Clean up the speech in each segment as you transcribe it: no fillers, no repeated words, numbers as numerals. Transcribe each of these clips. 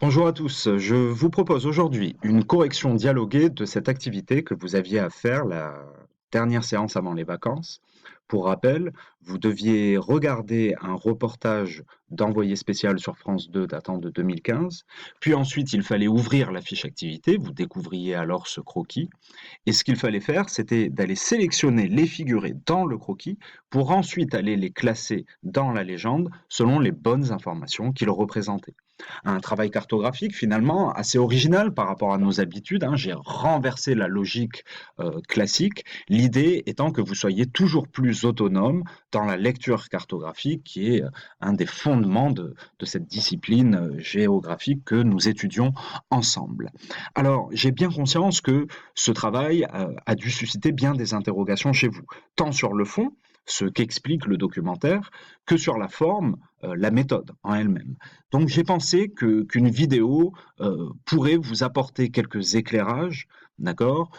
Bonjour à tous, je vous propose aujourd'hui une correction dialoguée de cette activité que vous aviez à faire la dernière séance avant les vacances. Pour rappel, vous deviez regarder un reportage d'Envoyé spécial sur France 2 datant de 2015, puis ensuite il fallait ouvrir la fiche activité, vous découvriez alors ce croquis, et ce qu'il fallait faire, c'était d'aller sélectionner les figurés dans le croquis pour ensuite aller les classer dans la légende selon les bonnes informations qu'ils représentaient. Un travail cartographique finalement assez original par rapport à nos habitudes, hein. J'ai renversé la logique classique, l'idée étant que vous soyez toujours plus autonome dans la lecture cartographique qui est un des fondements de cette discipline géographique que nous étudions ensemble. Alors, j'ai bien conscience que ce travail a dû susciter bien des interrogations chez vous, tant sur le fond, ce qu'explique le documentaire, que sur la forme, la méthode en elle-même. Donc j'ai pensé qu'une vidéo pourrait vous apporter quelques éclairages, d'accord,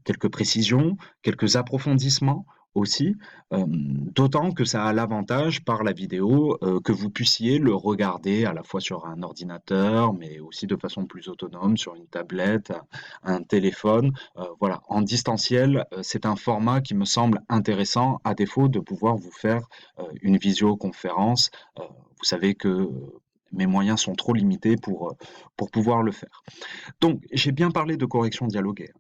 quelques précisions, quelques approfondissements aussi, d'autant que ça a l'avantage par la vidéo que vous puissiez le regarder à la fois sur un ordinateur, mais aussi de façon plus autonome sur une tablette, un téléphone. Voilà, en distanciel, c'est un format qui me semble intéressant, à défaut de pouvoir vous faire une visioconférence. Vous savez que mes moyens sont trop limités pour pouvoir le faire. Donc, j'ai bien parlé de correction dialoguée,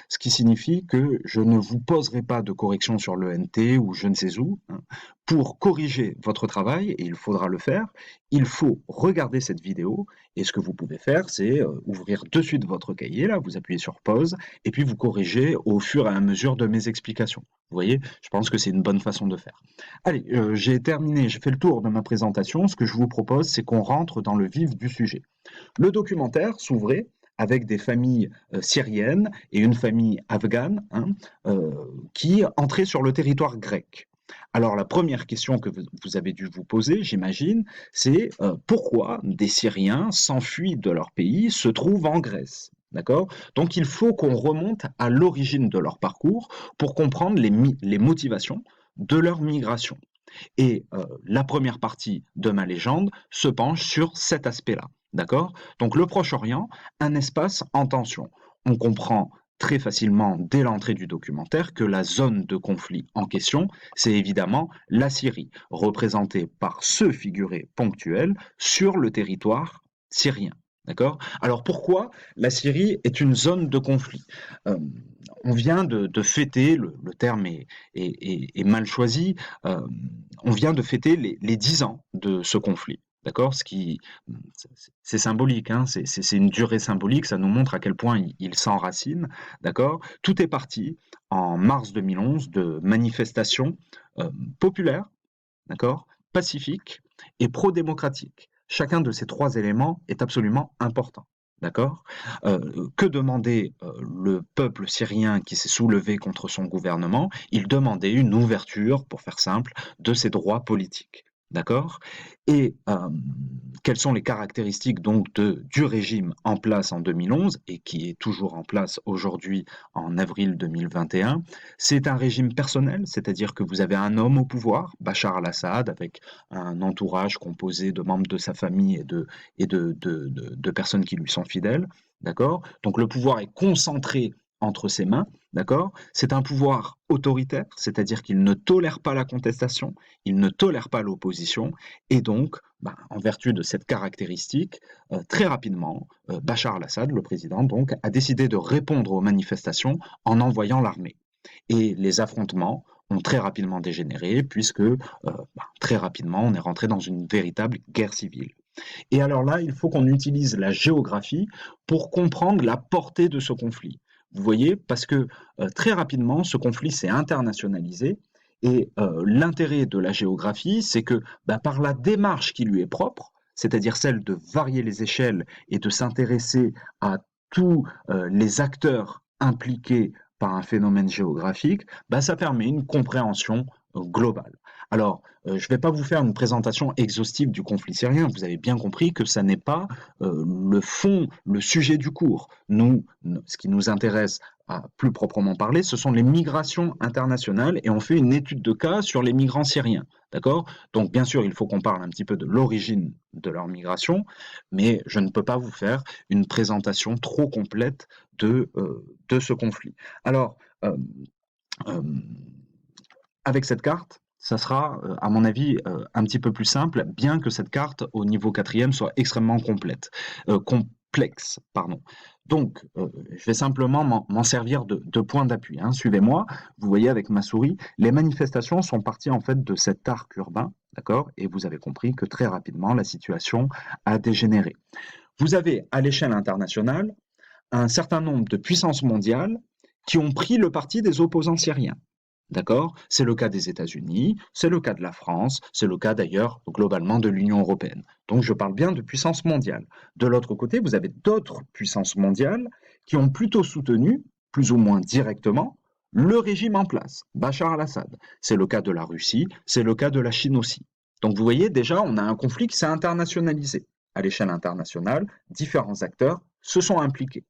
ce qui signifie que je ne vous poserai pas de correction sur l'ENT ou je ne sais où, hein. Pour corriger votre travail, et il faudra le faire, il faut regarder cette vidéo, et ce que vous pouvez faire, c'est ouvrir de suite votre cahier, là, vous appuyez sur pause, et puis vous corrigez au fur et à mesure de mes explications. Vous voyez, je pense que c'est une bonne façon de faire. Allez, j'ai terminé, j'ai fait le tour de ma présentation. Ce que je vous propose, c'est qu'on rentre dans le vif du sujet. Le documentaire s'ouvrait avec des familles syriennes et une famille afghane, hein, qui entraient sur le territoire grec. Alors la première question que vous avez dû vous poser, j'imagine, c'est pourquoi des Syriens s'enfuient de leur pays, se trouvent en Grèce. D'accord. Donc il faut qu'on remonte à l'origine de leur parcours pour comprendre les motivations de leur migration. Et la première partie de ma légende se penche sur cet aspect-là. D'accord. Donc le Proche-Orient, un espace en tension. On comprend très facilement dès l'entrée du documentaire que la zone de conflit en question, c'est évidemment la Syrie, représentée par ce figuré ponctuel sur le territoire syrien. D'accord. Alors pourquoi la Syrie est une zone de conflit? euh, on vient de fêter, le terme est mal choisi, euh, on vient de fêter les 10 ans de ce conflit. D'accord. Ce qui, c'est symbolique, hein, c'est une durée symbolique, ça nous montre à quel point il s'enracine. D'accord. Tout est parti en mars 2011 de manifestations euh, populaires, d'accord, pacifiques et pro-démocratiques. Chacun de ces trois éléments est absolument important. D'accord. Que demandait le peuple syrien qui s'est soulevé contre son gouvernement? Il demandait une ouverture, pour faire simple, de ses droits politiques. D'accord. Et quelles sont les caractéristiques donc du régime en place en 2011 et qui est toujours en place aujourd'hui en avril 2021? C'est un régime personnel, c'est-à-dire que vous avez un homme au pouvoir, Bachar al-Assad, avec un entourage composé de membres de sa famille et de personnes qui lui sont fidèles, d'accord. Donc le pouvoir est concentré entre ses mains, d'accord. C'est un pouvoir autoritaire, c'est-à-dire qu'il ne tolère pas la contestation, il ne tolère pas l'opposition, et donc, en vertu de cette caractéristique, très rapidement, Bachar al-Assad, le président, donc, a décidé de répondre aux manifestations en envoyant l'armée. Et les affrontements ont très rapidement dégénéré, puisque très rapidement, on est rentré dans une véritable guerre civile. Et alors là, il faut qu'on utilise la géographie pour comprendre la portée de ce conflit. Vous voyez, parce que très rapidement, ce conflit s'est internationalisé. Et l'intérêt de la géographie, c'est que par la démarche qui lui est propre, c'est-à-dire celle de varier les échelles et de s'intéresser à tous les acteurs impliqués par un phénomène géographique, ça permet une compréhension globale. Alors, je ne vais pas vous faire une présentation exhaustive du conflit syrien. Vous avez bien compris que ça n'est pas le fond, le sujet du cours. Nous, ce qui nous intéresse plus proprement parler, ce sont les migrations internationales et on fait une étude de cas sur les migrants syriens. D'accord? Donc, bien sûr, il faut qu'on parle un petit peu de l'origine de leur migration, mais je ne peux pas vous faire une présentation trop complète de ce conflit. Alors, euh, euh, avec cette carte, ça sera, à mon avis, un petit peu plus simple, bien que cette carte, au niveau quatrième, soit extrêmement complexe. Pardon. Donc, je vais simplement m'en servir de point d'appui, hein. Suivez-moi. Vous voyez avec ma souris, les manifestations sont parties en fait de cet arc urbain, d'accord? Et vous avez compris que très rapidement, la situation a dégénéré. Vous avez, à l'échelle internationale, un certain nombre de puissances mondiales qui ont pris le parti des opposants syriens. D'accord? C'est le cas des États-Unis, c'est le cas de la France, c'est le cas d'ailleurs globalement de l'Union européenne. Donc je parle bien de puissance mondiale. De l'autre côté, vous avez d'autres puissances mondiales qui ont plutôt soutenu, plus ou moins directement, le régime en place, Bachar al-Assad. C'est le cas de la Russie, c'est le cas de la Chine aussi. Donc vous voyez déjà, on a un conflit qui s'est internationalisé. À l'échelle internationale, différents acteurs se sont impliqués.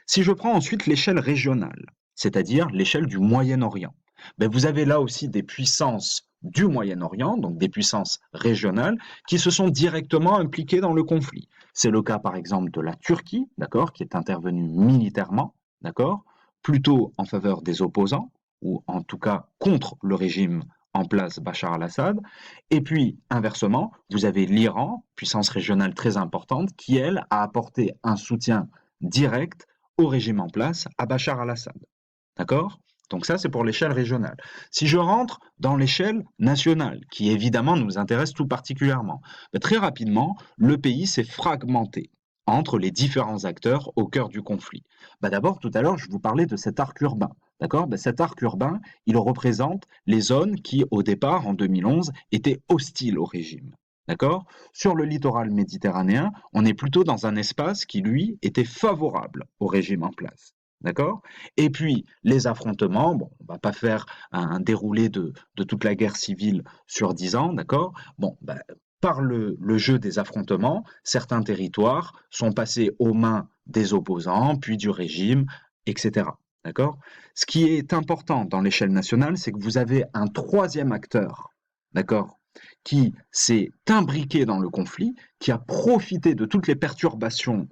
Si je prends ensuite l'échelle régionale, c'est-à-dire l'échelle du Moyen-Orient, ben vous avez là aussi des puissances du Moyen-Orient, donc des puissances régionales, qui se sont directement impliquées dans le conflit. C'est le cas par exemple de la Turquie, d'accord, qui est intervenue militairement, d'accord, plutôt en faveur des opposants, ou en tout cas contre le régime en place Bachar al-Assad. Et puis, inversement, vous avez l'Iran, puissance régionale très importante, qui, elle, a apporté un soutien direct au régime en place, à Bachar al-Assad. D'accord? Donc ça, c'est pour l'échelle régionale. Si je rentre dans l'échelle nationale, qui évidemment nous intéresse tout particulièrement, très rapidement, le pays s'est fragmenté entre les différents acteurs au cœur du conflit. D'abord, tout à l'heure, je vous parlais de cet arc urbain. D'accord? Cet arc urbain, il représente les zones qui, au départ, en 2011, étaient hostiles au régime. D'accord? Sur le littoral méditerranéen, on est plutôt dans un espace qui, lui, était favorable au régime en place. D'accord? Et puis, les affrontements, bon, on ne va pas faire un déroulé de toute la guerre civile sur 10 ans, d'accord? Bon, par le jeu des affrontements, certains territoires sont passés aux mains des opposants, puis du régime, etc. D'accord? Ce qui est important dans l'échelle nationale, c'est que vous avez un troisième acteur, d'accord, qui s'est imbriqué dans le conflit, qui a profité de toutes les perturbations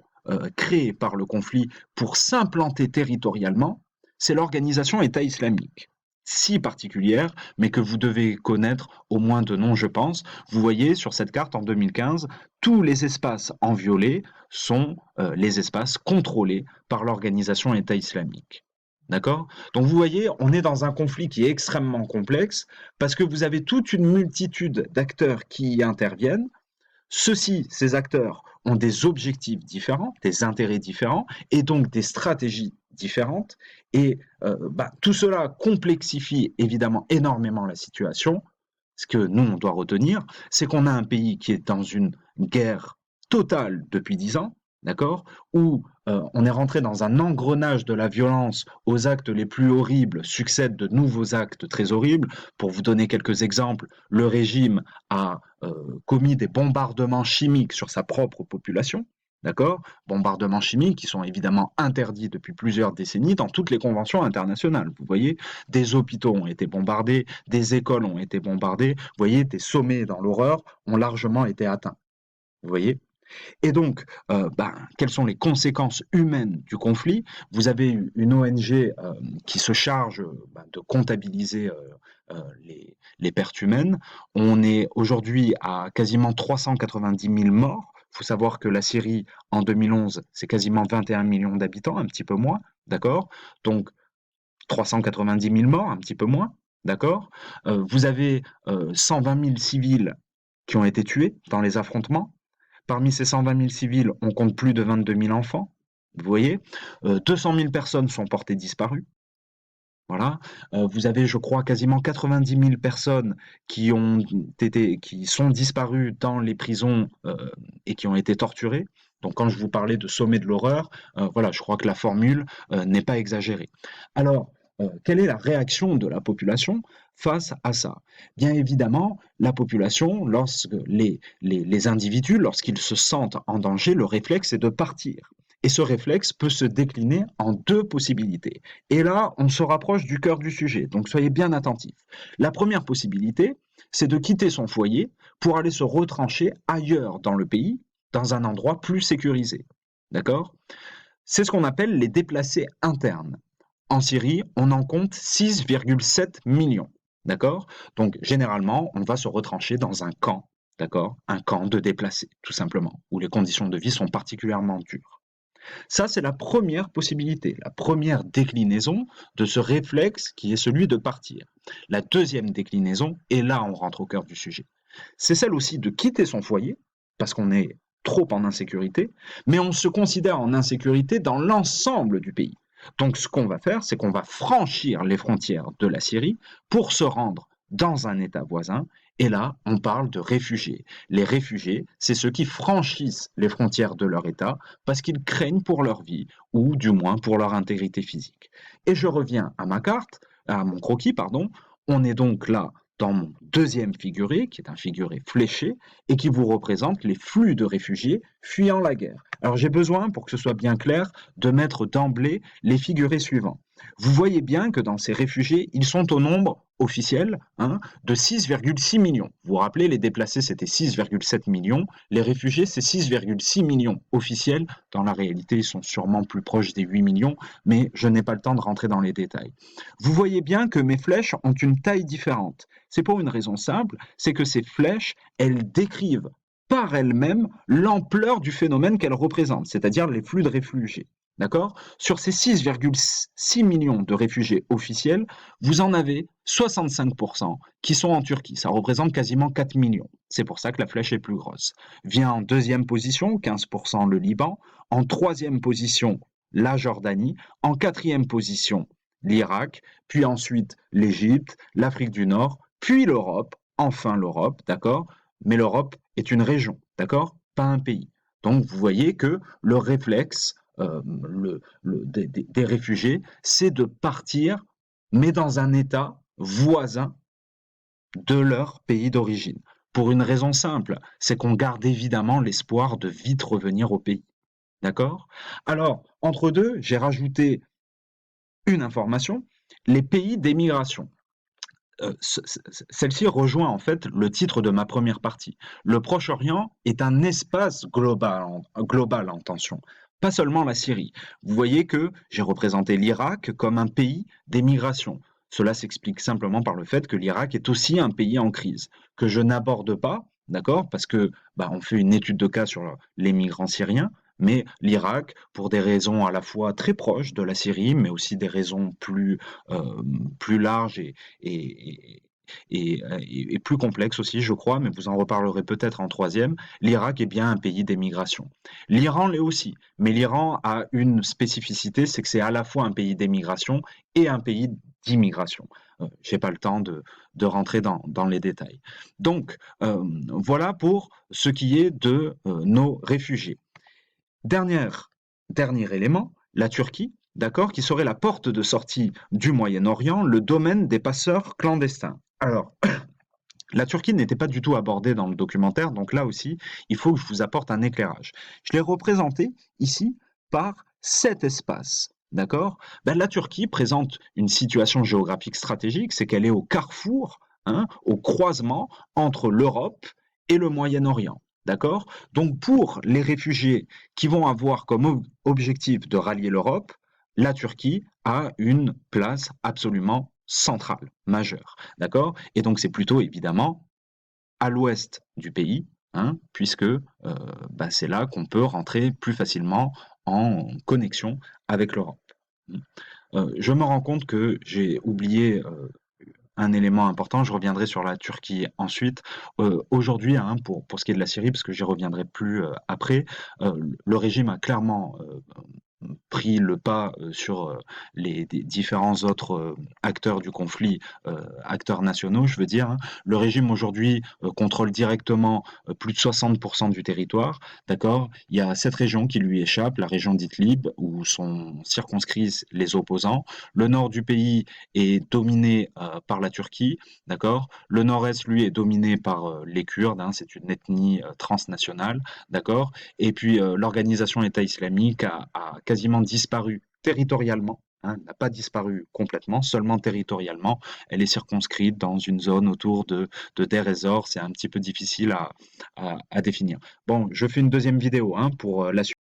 créées par le conflit pour s'implanter territorialement, c'est l'organisation État islamique. Si particulière, mais que vous devez connaître au moins de nom, je pense. Vous voyez sur cette carte en 2015, tous les espaces en violet sont les espaces contrôlés par l'organisation État islamique. D'accord? Donc vous voyez, on est dans un conflit qui est extrêmement complexe parce que vous avez toute une multitude d'acteurs qui y interviennent. Ces acteurs ont des objectifs différents, des intérêts différents et donc des stratégies différentes. Et tout cela complexifie évidemment énormément la situation. Ce que nous, on doit retenir, c'est qu'on a un pays qui est dans une guerre totale depuis 10 ans, d'accord, où on est rentré dans un engrenage de la violence, aux actes les plus horribles succèdent de nouveaux actes très horribles. Pour vous donner quelques exemples, le régime a commis des bombardements chimiques sur sa propre population, d'accord, bombardements chimiques qui sont évidemment interdits depuis plusieurs décennies dans toutes les conventions internationales. Vous voyez, des hôpitaux ont été bombardés, des écoles ont été bombardées, vous voyez, des sommets dans l'horreur ont largement été atteints. Vous voyez? Et donc, quelles sont les conséquences humaines du conflit? Vous avez une ONG qui se charge de comptabiliser les pertes humaines. On est aujourd'hui à quasiment 390 000 morts. Il faut savoir que la Syrie, en 2011, c'est quasiment 21 millions d'habitants, un petit peu moins, d'accord? Donc, 390 000 morts, un petit peu moins, d'accord? Vous avez 120 000 civils qui ont été tués dans les affrontements. Parmi ces 120 000 civils, on compte plus de 22 000 enfants. Vous voyez, 200 000 personnes sont portées disparues. Voilà. Vous avez, je crois, quasiment 90 000 personnes qui sont disparues dans les prisons et qui ont été torturées. Donc, quand je vous parlais de sommet de l'horreur, voilà, je crois que la formule n'est pas exagérée. Alors, quelle est la réaction de la population face à ça? Bien évidemment, la population, lorsque les individus, lorsqu'ils se sentent en danger, le réflexe est de partir. Et ce réflexe peut se décliner en deux possibilités. Et là, on se rapproche du cœur du sujet, donc soyez bien attentifs. La première possibilité, c'est de quitter son foyer pour aller se retrancher ailleurs dans le pays, dans un endroit plus sécurisé. D'accord? C'est ce qu'on appelle les déplacés internes. En Syrie, on en compte 6,7 millions. D'accord? Donc, généralement, on va se retrancher dans un camp, d'accord? Un camp de déplacés, tout simplement, où les conditions de vie sont particulièrement dures. Ça, c'est la première possibilité, la première déclinaison de ce réflexe qui est celui de partir. La deuxième déclinaison, et là on rentre au cœur du sujet, c'est celle aussi de quitter son foyer, parce qu'on est trop en insécurité, mais on se considère en insécurité dans l'ensemble du pays. Donc ce qu'on va faire, c'est qu'on va franchir les frontières de la Syrie pour se rendre dans un État voisin, et là, on parle de réfugiés. Les réfugiés, c'est ceux qui franchissent les frontières de leur État parce qu'ils craignent pour leur vie, ou du moins pour leur intégrité physique. Et je reviens à ma carte, à mon croquis, pardon. On est donc là dans mon deuxième figuré, qui est un figuré fléché, et qui vous représente les flux de réfugiés fuyant la guerre. Alors j'ai besoin, pour que ce soit bien clair, de mettre d'emblée les figurés suivants. Vous voyez bien que dans ces réfugiés, ils sont au nombre officiel de 6,6 millions. Vous vous rappelez, les déplacés, c'était 6,7 millions. Les réfugiés, c'est 6,6 millions officiels. Dans la réalité, ils sont sûrement plus proches des 8 millions, mais je n'ai pas le temps de rentrer dans les détails. Vous voyez bien que mes flèches ont une taille différente. C'est pour une raison simple, c'est que ces flèches, elles décrivent par elles-mêmes l'ampleur du phénomène qu'elles représentent, c'est-à-dire les flux de réfugiés. D'accord? Sur ces 6,6 millions de réfugiés officiels, vous en avez 65% qui sont en Turquie. Ça représente quasiment 4 millions. C'est pour ça que la flèche est plus grosse. Vient en deuxième position, 15% le Liban. En troisième position, la Jordanie. En quatrième position, l'Irak. Puis ensuite, l'Égypte, l'Afrique du Nord. Puis l'Europe. Enfin l'Europe, d'accord? Mais l'Europe est une région, d'accord? Pas un pays. Donc vous voyez que le réflexe des réfugiés, c'est de partir, mais dans un État voisin de leur pays d'origine. Pour une raison simple, c'est qu'on garde évidemment l'espoir de vite revenir au pays. D'accord? Alors, entre deux, j'ai rajouté une information, les pays d'émigration. Celle-ci rejoint en fait le titre de ma première partie. Le Proche-Orient est un espace global en tension, pas seulement la Syrie. Vous voyez que j'ai représenté l'Irak comme un pays d'émigration. Cela s'explique simplement par le fait que l'Irak est aussi un pays en crise, que je n'aborde pas, d'accord, parce que on fait une étude de cas sur les migrants syriens, mais l'Irak, pour des raisons à la fois très proches de la Syrie, mais aussi des raisons plus larges et, et plus complexes aussi, je crois, mais vous en reparlerez peut-être en troisième, l'Irak est bien un pays d'émigration. L'Iran l'est aussi, mais l'Iran a une spécificité, c'est que c'est à la fois un pays d'émigration et un pays d'immigration. Je n'ai pas le temps de rentrer dans les détails. Donc, voilà pour ce qui est de nos réfugiés. Dernier élément, la Turquie, d'accord, qui serait la porte de sortie du Moyen-Orient, le domaine des passeurs clandestins. Alors, la Turquie n'était pas du tout abordée dans le documentaire, donc là aussi, il faut que je vous apporte un éclairage. Je l'ai représenté ici par 7 espaces. D'accord? La Turquie présente une situation géographique stratégique, c'est qu'elle est au carrefour, au croisement entre l'Europe et le Moyen-Orient. D'accord? Donc pour les réfugiés qui vont avoir comme objectif de rallier l'Europe, la Turquie a une place absolument centrale, majeure. D'accord? Et donc c'est plutôt évidemment à l'ouest du pays, puisque c'est là qu'on peut rentrer plus facilement en connexion avec l'Europe. Je me rends compte que j'ai oublié un élément important, je reviendrai sur la Turquie ensuite. Aujourd'hui, pour ce qui est de la Syrie, parce que j'y reviendrai plus après, le régime a clairement pris le pas sur les différents autres acteurs du conflit, acteurs nationaux, je veux dire, hein. Le régime aujourd'hui contrôle directement plus de 60% du territoire, d'accord? Il y a cette région qui lui échappe, la région d'Idlib, où sont circonscrits les opposants. Le nord du pays est dominé par la Turquie, d'accord? Le nord-est, lui, est dominé par les Kurdes, hein, c'est une ethnie transnationale, d'accord? Et puis l'organisation État islamique a quasiment disparu territorialement, hein, n'a pas disparu complètement, seulement territorialement. Elle est circonscrite dans une zone autour de Deir ez-Zor. C'est un petit peu difficile à définir. Bon, je fais une deuxième vidéo hein, pour la suite.